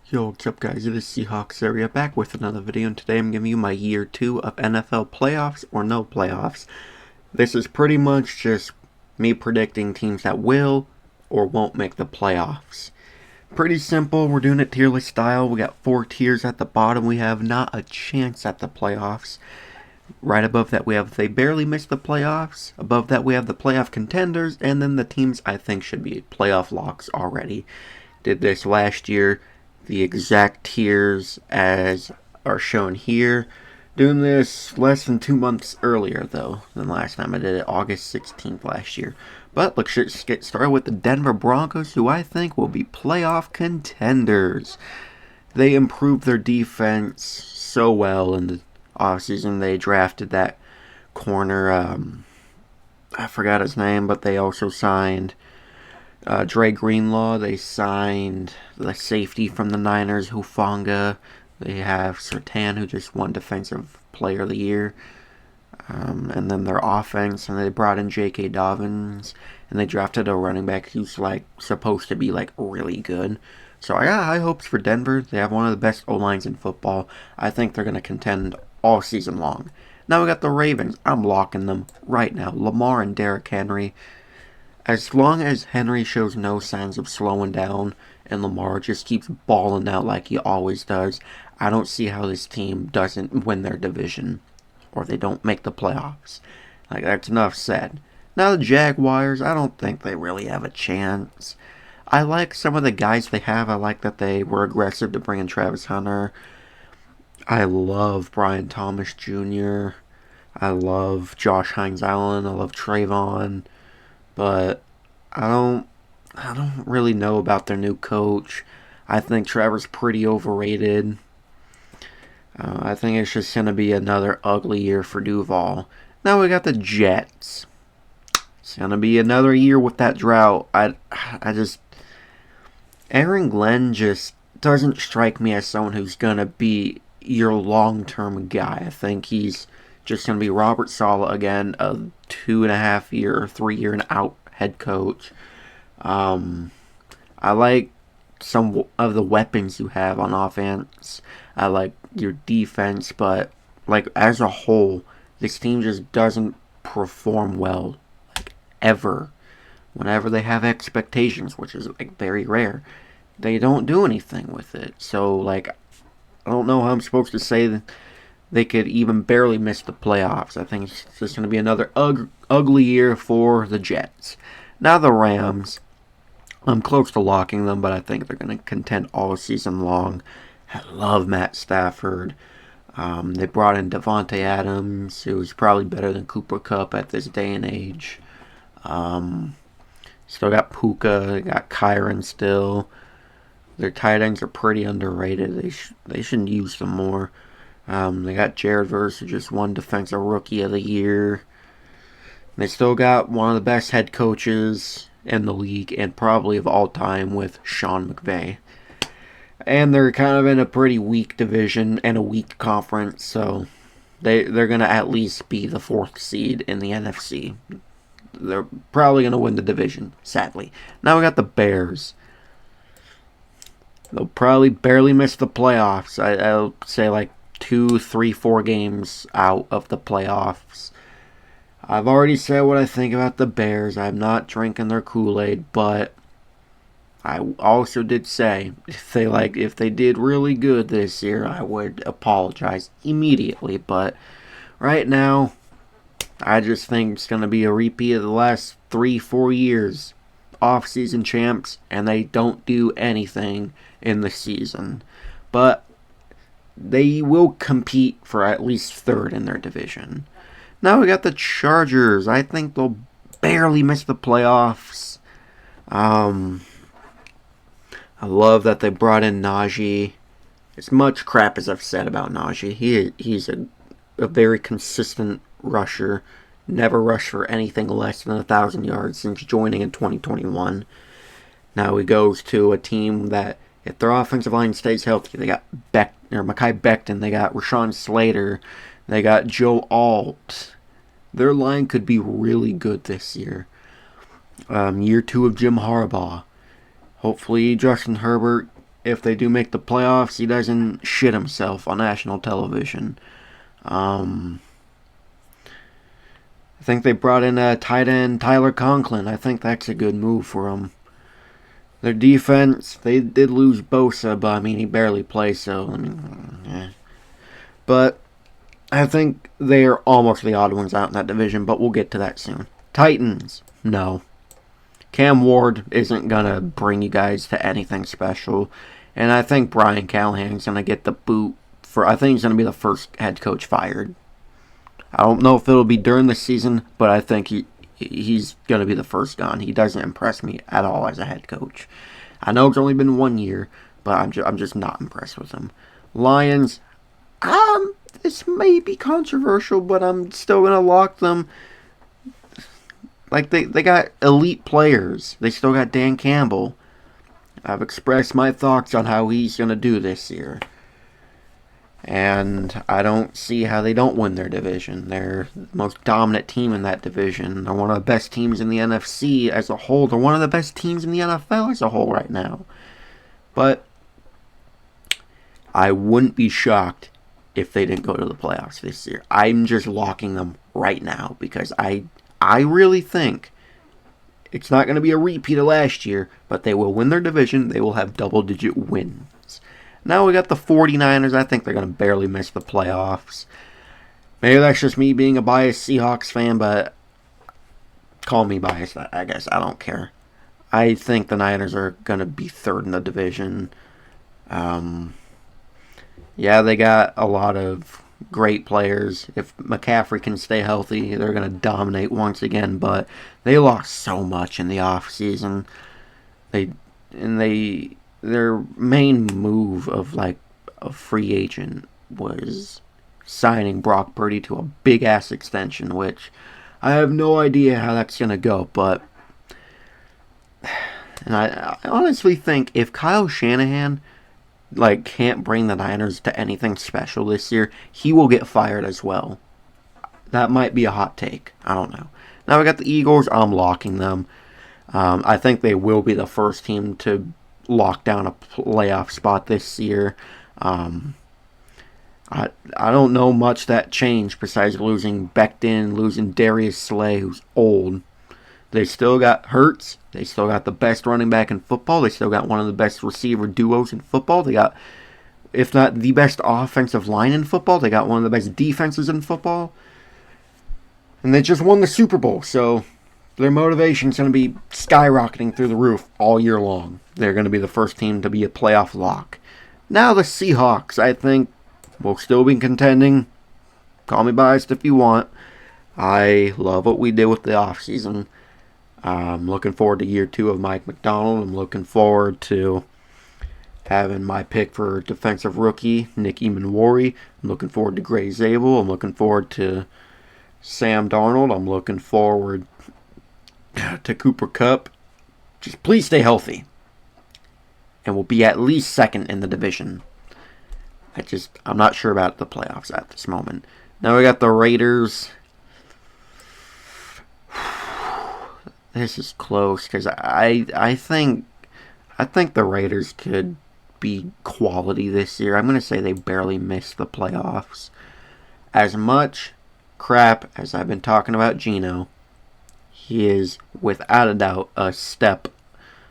Yo, what's up guys, it is Seahawks Area back with another video, and today I'm giving you my year 2 of NFL playoffs or no playoffs. This is pretty much just me predicting teams that will or won't make the playoffs. Pretty simple, we're doing it tier list style. We got 4 tiers at the bottom. We have not a chance at the playoffs. Right above that we have they barely missed the playoffs. Above that we have the playoff contenders, and then the teams I think should be playoff locks already. Did this last year. The exact tiers as are shown here. Doing this less than 2 months earlier though than last time. I did it August 16th last year. But let's just get started with the Denver Broncos, who I think will be playoff contenders. They improved their defense so well in the offseason. They drafted that corner, I forgot his name, but they also signed Dre Greenlaw. They signed the safety from the Niners, Hufanga. They have Surtain, who just won Defensive Player of the Year. And then their offense, and they brought in J.K. Dobbins, and they drafted a running back who's supposed to be really good. So I got high hopes for Denver. They have one of the best O-lines in football. I think they're going to contend all season long. Now we got the Ravens. I'm locking them right now. Lamar and Derrick Henry. As long as Henry shows no signs of slowing down and Lamar just keeps balling out like he always does, I don't see how this team doesn't win their division or they don't make the playoffs. That's enough said. Now the Jaguars, I don't think they really have a chance. I like some of the guys they have. I like that they were aggressive to bring in Travis Hunter. I love Brian Thomas Jr. I love Josh Hines-Allen. I love Trayvon. But I don't really know about their new coach. I think Trevor's pretty overrated. I think it's just going to be another ugly year for Duval. Now we got the Jets. It's going to be another year with that drought. Aaron Glenn just doesn't strike me as someone who's going to be your long-term guy. I think he's just going to be Robert Saleh again, a 2.5 year or 3 year and out head coach. I like some of the weapons you have on offense. I like your defense, but as a whole, this team just doesn't perform well, ever. Whenever they have expectations, which is very rare, they don't do anything with it. So I don't know how I'm supposed to say that they could even barely miss the playoffs. I think it's just going to be another ugly year for the Jets. Now the Rams, I'm close to locking them, but I think they're going to contend all season long. I love Matt Stafford. They brought in Devontae Adams, who's probably better than Cooper Kupp at this day and age. Still got Puka, they got Kyron still. Their tight ends are pretty underrated. They should use them more. They got Jared Verse, who just won Defensive Rookie of the Year. They still got one of the best head coaches in the league and probably of all time with Sean McVay. And they're kind of in a pretty weak division and a weak conference, so they're going to at least be the 4th seed in the NFC. They're probably going to win the division, sadly. Now we got the Bears. They'll probably barely miss the playoffs. I'll say 2, 3, 4 games out of the playoffs. I've already said what I think about the Bears. I'm not drinking their Kool-Aid, but I also did say if they did really good this year, I would apologize immediately. But right now, I just think it's going to be a repeat of the last 3, 4 years. Off-season champs, and they don't do anything in the season. But they will compete for at least 3rd in their division. Now we got the Chargers. I think they'll barely miss the playoffs. I love that they brought in Najee. As much crap as I've said about Najee, he's a very consistent rusher. Never rushed for anything less than 1,000 yards since joining in 2021. Now he goes to a team that, if their offensive line stays healthy, they got Mekhi Becton, they got Rashawn Slater, they got Joe Alt. Their line could be really good this year. Year 2 of Jim Harbaugh. Hopefully Justin Herbert if they do make the playoffs, he doesn't shit himself on national television. I think they brought in a tight end, Tyler Conklin. I think that's a good move for them. Their defense, they did lose Bosa, but I mean, he barely plays, so, I mean, yeah. But I think they're almost the odd ones out in that division, but we'll get to that soon. Titans, no. Cam Ward isn't going to bring you guys to anything special, and I think Brian Callahan's going to get the boot I think he's going to be the first head coach fired. I don't know if it'll be during the season, but I think he's going to be the first gone. He doesn't impress me at all as a head coach. I know it's only been 1 year, but I'm just not impressed with him. Lions, this may be controversial, but I'm still going to lock them. Like, they got elite players. They still got Dan Campbell. I've expressed my thoughts on how he's going to do this year. And I don't see how they don't win their division. They're the most dominant team in that division. They're one of the best teams in the NFC as a whole. They're one of the best teams in the NFL as a whole right now. But I wouldn't be shocked if they didn't go to the playoffs this year. I'm just locking them right now because I really think it's not going to be a repeat of last year, but they will win their division. They will have double-digit wins. Now we got the 49ers. I think they're going to barely miss the playoffs. Maybe that's just me being a biased Seahawks fan, but call me biased, I guess. I don't care. I think the Niners are going to be third in the division. Yeah, they got a lot of great players. If McCaffrey can stay healthy, they're going to dominate once again, but they lost so much in the offseason. Their main move of like a free agent was signing Brock Purdy to a big ass extension, which I have no idea how that's gonna go, but and I honestly think if Kyle Shanahan can't bring the Niners to anything special this year, he will get fired as well. That might be a hot take. I don't know. Now we got the Eagles. I'm locking them. I think they will be the first team to lock down a playoff spot this year. I don't know much that changed besides losing Becton, losing Darius Slay, who's old. They still got Hurts. They still got the best running back in football. They still got one of the best receiver duos in football. They got, if not the best offensive line in football, they got one of the best defenses in football. And they just won the Super Bowl, so their motivation is going to be skyrocketing through the roof all year long. They're going to be the first team to be a playoff lock. Now the Seahawks, I think, will still be contending. Call me biased if you want. I love what we did with the offseason. I'm looking forward to year 2 of Mike McDonald. I'm looking forward to having my pick for defensive rookie, Nick Emanwari. I'm looking forward to Gray Zabel. I'm looking forward to Sam Darnold. I'm looking forward to Cooper Kupp. Just please stay healthy. And we'll be at least second in the division. I'm not sure about the playoffs at this moment. Now we got the Raiders. This is close because I think the Raiders could be quality this year. I'm going to say they barely missed the playoffs. As much crap as I've been talking about Geno, he is without a doubt a step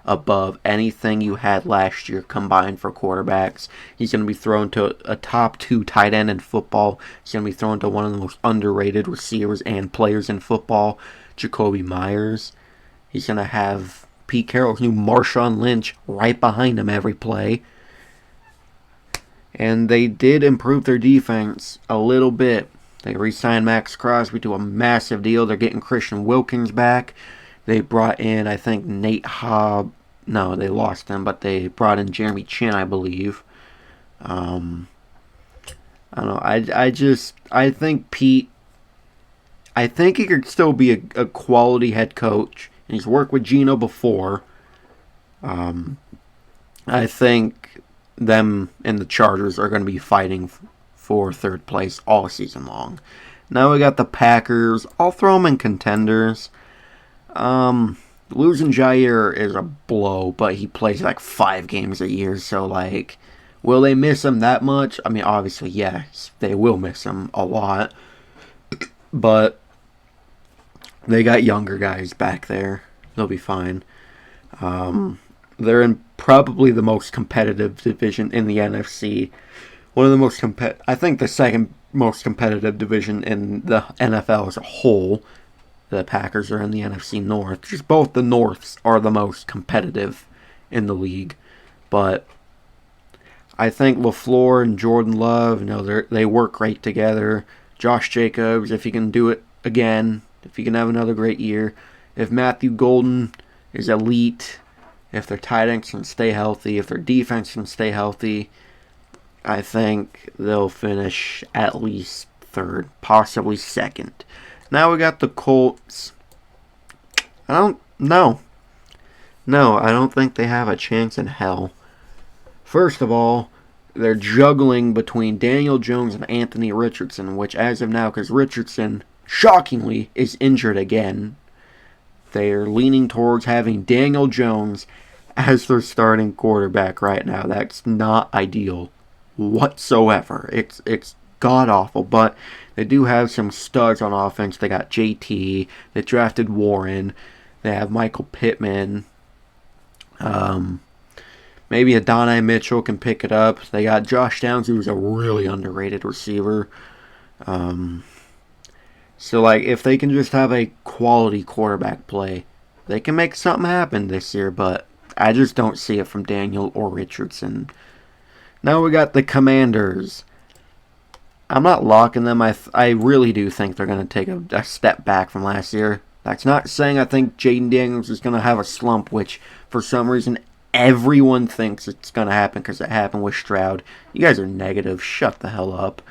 above anything you had last year combined for quarterbacks. He's going to be thrown to a top 2 tight end in football. He's going to be thrown to one of the most underrated receivers and players in football, Jacoby Myers. He's going to have Pete Carroll's new Marshawn Lynch right behind him every play. And they did improve their defense a little bit. They re-signed Max Crosby to a massive deal. They're getting Christian Wilkins back. They brought in, I think, Nate Hobb. No, they lost him, but they brought in Jeremy Chin, I believe. I don't know. I think Pete, I think he could still be a quality head coach. And he's worked with Geno before. I think them and the Chargers are going to be fighting for third place all season long. Now we got the Packers. I'll throw them in contenders. losing Jair is a blow, but he plays like 5 games a year, so like, will they miss him that much? I mean, obviously, yes, they will miss him a lot, but they got younger guys back there. They'll be fine. They're in probably the most competitive division in the NFC. One of the most I think the second most competitive division in the NFL as a whole. The Packers are in the NFC North. Just both the Norths are the most competitive in the league. But I think LaFleur and Jordan Love, they work great together. Josh Jacobs, if he can do it again, if he can have another great year. If Matthew Golden is elite, if their tight ends can stay healthy, if their defense can stay healthy, I think they'll finish at least third, possibly second. Now we got the Colts. No, I don't think they have a chance in hell. First of all, they're juggling between Daniel Jones and Anthony Richardson, which as of now, because Richardson, shockingly, is injured again, they're leaning towards having Daniel Jones as their starting quarterback right now. That's not ideal whatsoever. It's god-awful, but they do have some studs on offense. They got JT. They drafted Warren. They have Michael Pittman. Maybe Adonai Mitchell can pick it up. They got Josh Downs, who's a really underrated receiver. So, like, if they can just have a quality quarterback play, they can make something happen this year, but I just don't see it from Daniel or Richardson. Now we got the Commanders. I'm not locking them. I really do think they're going to take a step back from last year. That's not saying I think Jaden Daniels is going to have a slump, which for some reason everyone thinks it's going to happen because it happened with Stroud. You guys are negative. Shut the hell up.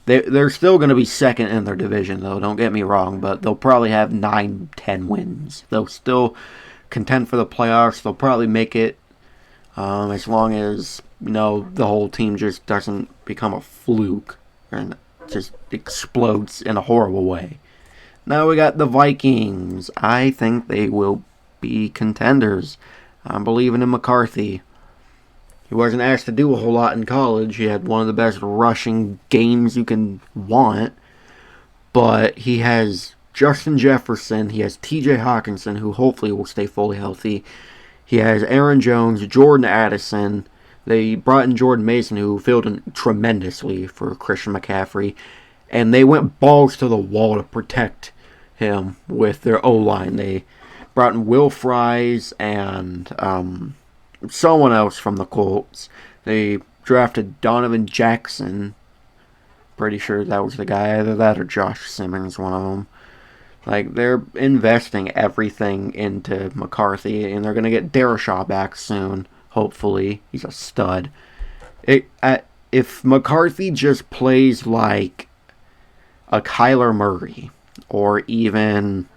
They're still going to be second in their division, though. Don't get me wrong, but they'll probably have 9-10 wins. They'll still contend for the playoffs. They'll probably make it as long as the whole team just doesn't become a fluke and just explodes in a horrible way. Now we got the Vikings. I think they will be contenders. I'm believing in McCarthy. He wasn't asked to do a whole lot in college. He had one of the best rushing games you can want. But he has Justin Jefferson. He has TJ Hawkinson, who hopefully will stay fully healthy. He has Aaron Jones, Jordan Addison. They brought in Jordan Mason, who filled in tremendously for Christian McCaffrey. And they went balls to the wall to protect him with their O-line. They brought in Will Fries and someone else from the Colts. They drafted Donovan Jackson. Pretty sure that was the guy. Either that or Josh Simmons, one of them. Like, they're investing everything into McCarthy, and they're going to get Darashaw back soon, hopefully. He's a stud. If McCarthy just plays like a Kyler Murray, or even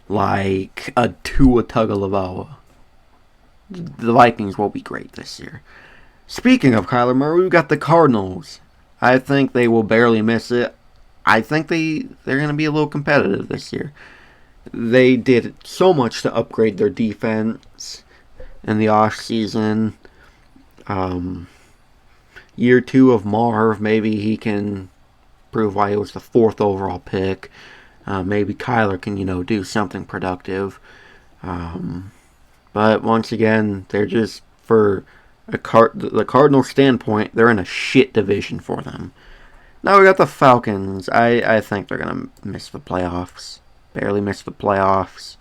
like a Tua Tagovailoa, the Vikings will be great this year. Speaking of Kyler Murray, we've got the Cardinals. I think they will barely miss it. I think they're going to be a little competitive this year. They did so much to upgrade their defense in the offseason. Year 2 of Marv, maybe he can prove why he was the 4th overall pick. Maybe Kyler can, do something productive. But once again, they're just, for the Cardinals' standpoint, they're in a shit division for them. Now we got the Falcons. I think they're going to miss the playoffs. Barely miss the playoffs.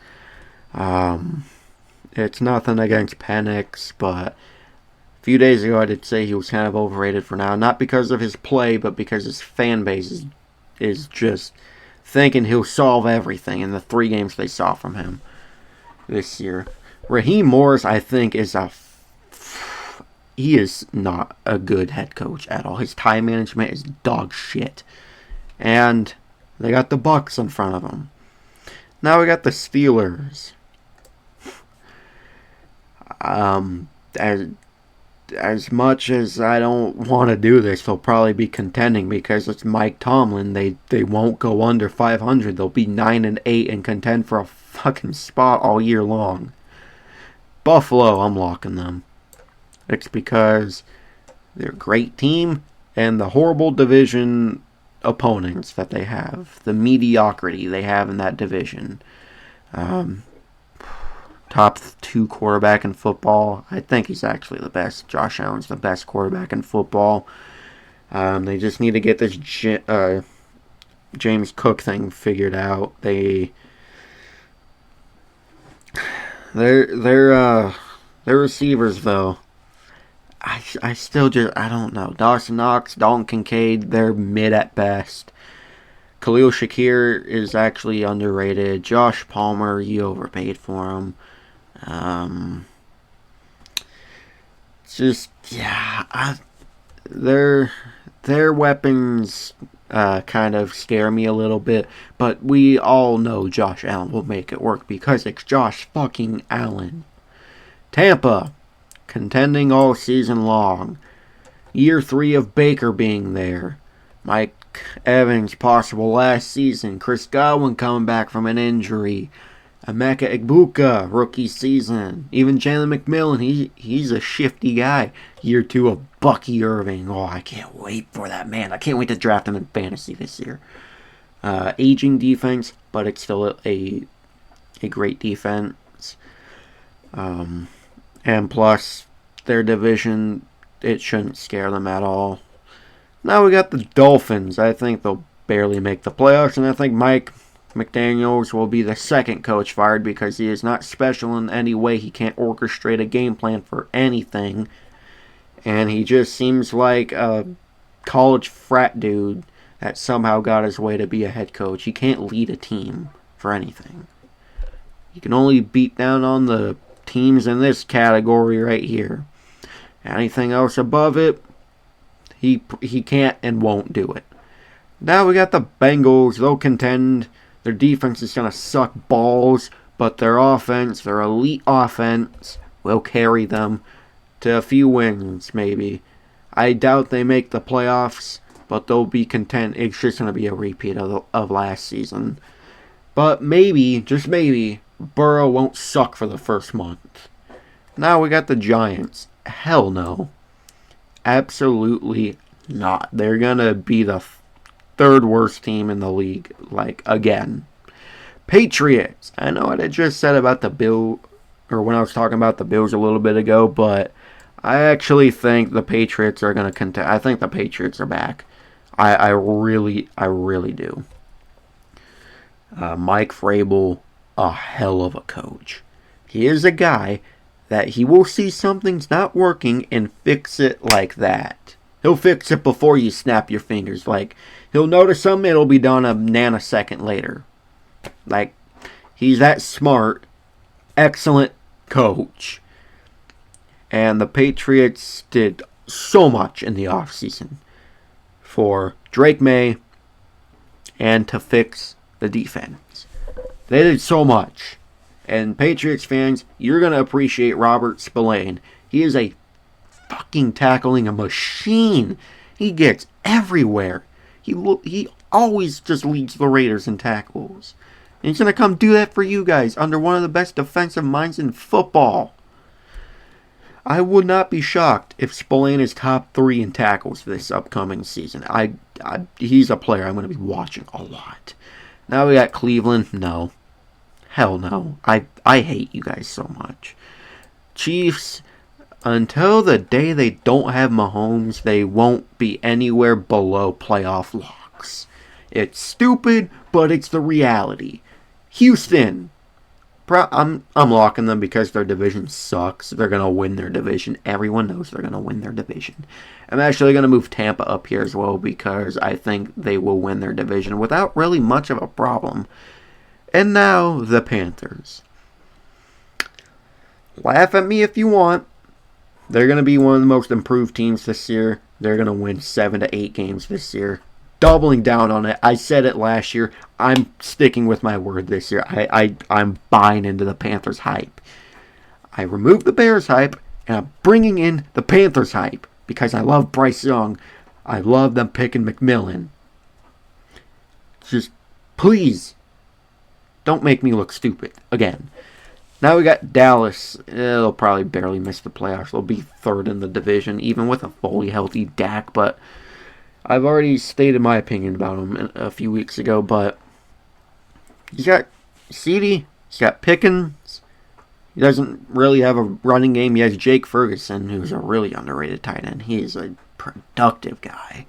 It's nothing against Penix, but a few days ago I did say he was kind of overrated for now. Not because of his play, but because his fan base is just thinking he'll solve everything in the 3 games they saw from him this year. Raheem Morris, I think, he is not a good head coach at all. His time management is dog shit. And they got the Bucks in front of them. Now we got the Steelers. as much as I don't want to do this, they'll probably be contending because it's Mike Tomlin. They won't go under 500. They'll be 9-8 and contend for a fucking spot all year long. Buffalo, I'm locking them. It's because they're a great team and the horrible division opponents that they have, the mediocrity they have in that division. Top 2 quarterback in football. I think he's actually the best. Josh Allen's the best quarterback in football. They just need to get this James Cook thing figured out. Their receivers though, I still just I don't know. Dawson Knox, Dalton Kincaid, they're mid at best. Khalil Shakir is actually underrated. Josh Palmer, you overpaid for him. Their weapons kind of scare me a little bit, but we all know Josh Allen will make it work because it's Josh fucking Allen. Tampa, contending all season long. Year 3 of Baker being there. Mike Evans possible last season. Chris Godwin coming back from an injury. Emeka Egbuka, rookie season. Even Jalen McMillan, he's a shifty guy. Year 2 of Bucky Irving. Oh, I can't wait for that man. I can't wait to draft him in fantasy this year. Aging defense, but it's still a great defense. And plus, their division, it shouldn't scare them at all. Now we got the Dolphins. I think they'll barely make the playoffs, and I think Mike McDaniels will be the second coach fired because he is not special in any way. He can't orchestrate a game plan for anything. And he just seems like a college frat dude that somehow got his way to be a head coach. He can't lead a team for anything. He can only beat down on the teams in this category right here. Anything else above it, he can't and won't do it. Now we got the Bengals. They'll contend. Their defense is going to suck balls, but their offense, their elite offense, will carry them to a few wins, maybe. I doubt they make the playoffs, but they'll be content. It's just going to be a repeat of last season. But maybe, just maybe, Burrow won't suck for the first month. Now we got the Giants. Hell no. Absolutely not. They're going to be the third worst team in the league, like, again. Patriots. I know what I just said about the Bills, or when I was talking about the Bills a little bit ago, but I actually think the Patriots are going to contend. I think the Patriots are back. I really do. Mike Vrabel, a hell of a coach. He is a guy that he will see something's not working and fix it like that. He'll fix it before you snap your fingers. Like, he'll notice something, it'll be done a nanosecond later. Like, he's that smart, excellent coach. And the Patriots did so much in the offseason for Drake May and to fix the defense. They did so much. And Patriots fans, you're going to appreciate Robert Spillane. He is a fucking tackling a machine. He gets everywhere. He always just leads the Raiders in tackles. And he's going to come do that for you guys under one of the best defensive minds in football. I would not be shocked if Spillane is top 3 in tackles this upcoming season. He's a player I'm going to be watching a lot. Now we got Cleveland. No. Hell no. I hate you guys so much. Chiefs, until the day they don't have Mahomes, they won't be anywhere below playoff locks. It's stupid, but it's the reality. Houston, I'm locking them because their division sucks. They're going to win their division. Everyone knows they're going to win their division. I'm actually going to move Tampa up here as well because I think they will win their division without really much of a problem. And now, the Panthers. Laugh at me if you want. They're going to be one of the most improved teams this year. They're going to win 7 to 8 games this year. Doubling down on it. I said it last year. I'm sticking with my word this year. I'm buying into the Panthers hype. I removed the Bears hype, And I'm bringing in the Panthers hype because I love Bryce Young. I love them picking McMillan. Just, please, don't make me look stupid again. Now we got Dallas. They'll probably barely miss the playoffs. They'll be third in the division, even with a fully healthy Dak. But I've already stated my opinion about them a few weeks ago. But he's got CeeDee. He's got Pickens. He doesn't really have a running game. He has Jake Ferguson, who's a really underrated tight end. He's a productive guy.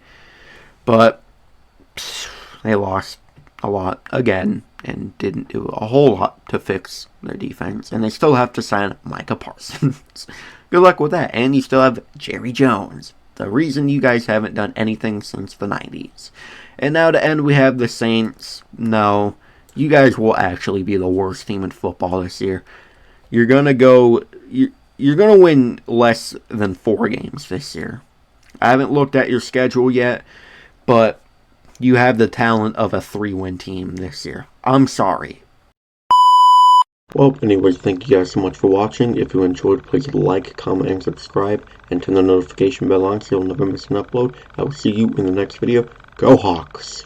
But they lost a lot again and didn't do a whole lot to fix their defense. And they still have to sign Micah Parsons. Good luck with that. And you still have Jerry Jones, the reason you guys haven't done anything since the 90s. And now to end, we have the Saints. No, you guys will actually be the worst team in football this year. You're gonna win less than 4 games this year. I haven't looked at your schedule yet, but you have the talent of a 3-win team this year. I'm sorry. Well, anyways, thank you guys so much for watching. If you enjoyed, please like, comment, and subscribe, and turn the notification bell on so you'll never miss an upload. I will see you in the next video. Go Hawks!